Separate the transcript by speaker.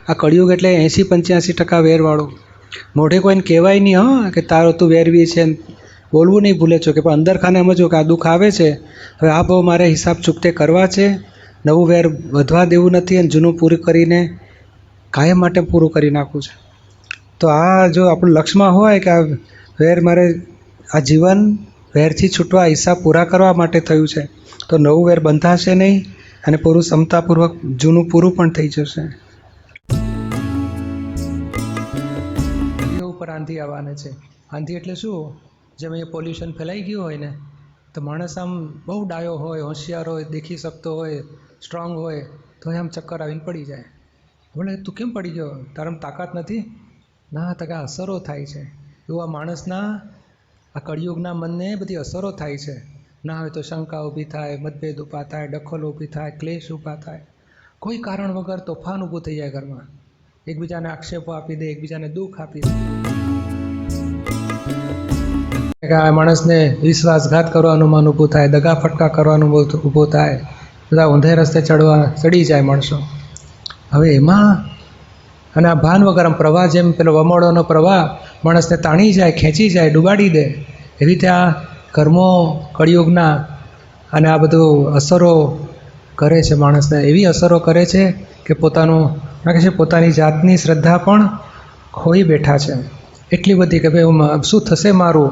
Speaker 1: આ કળિયુગ એટલે 80-85% વેરવાળું. મોઢે કોઈને કહેવાય નહીં હા કે તારો તું વેરવી છે, બોલવું નહીં ભૂલે છો કે પણ અંદર ખાને સમજો કે આ દુઃખ આવે છે, હવે આ બહુ મારે હિસાબ ચૂકતે કરવા છે, નવું વેર વધવા દેવું નથી અને જૂનું પૂરું કરીને કાયમ માટે પૂરું કરી નાખવું છે. તો આ જો આપણું લક્ષ્યમાં હોય કે આ વેર મારે આ જીવન વેરથી છૂટવા હિસાબ પૂરા કરવા માટે થયું છે, તો નવું વેર બંધાશે નહીં અને પૂરું ક્ષમતાપૂર્વક જૂનું પૂરું પણ થઈ જશે. ઉપર આંધી આવવાના છે. આંધી એટલે શું? જેમ અહીંયા પોલ્યુશન ફેલાઈ ગયું હોય ને, તો માણસ આમ બહુ ડાયો હોય, હોશિયાર હોય, દેખી શકતો હોય, સ્ટ્રોંગ હોય, તો આમ ચક્કર આવીને પડી જાય. બોલે તું કેમ પડી ગયો? તારામાં તાકાત નથી? ના તકા અસરો થાય છે. એવું આ માણસના આ કળિયુગના મનને બધી અસરો થાય છે. ના હોય તો શંકા ઊભી થાય, મતભેદ ઊભા થાય, દખલો ઊભી થાય, ક્લેશ ઊભા થાય, કોઈ કારણ વગર તોફાન ઊભું થઈ જાય ઘરમાં. એકબીજાને આક્ષેપો આપી દે, એકબીજાને દુઃખ આપી દે. આ માણસને વિશ્વાસઘાત કરવાનું મન ઊભું થાય, દગા ફટકા કરવાનું ઊભું થાય, બધા ઊંધે રસ્તે ચડી જાય માણસો. હવે એમાં અને આ ભાન વગર આમ પ્રવાહ, જેમ પેલો વમોળોનો પ્રવાહ માણસને તાણી જાય, ખેંચી જાય, ડૂબાડી દે, એવી રીતે આ કર્મો કળિયુગના અને આ બધું અસરો કરે છે માણસને. એવી અસરો કરે છે કે પોતાની જાતની શ્રદ્ધા પણ ખોઈ બેઠા છે એટલી બધી કે ભાઈ શું થશે મારું,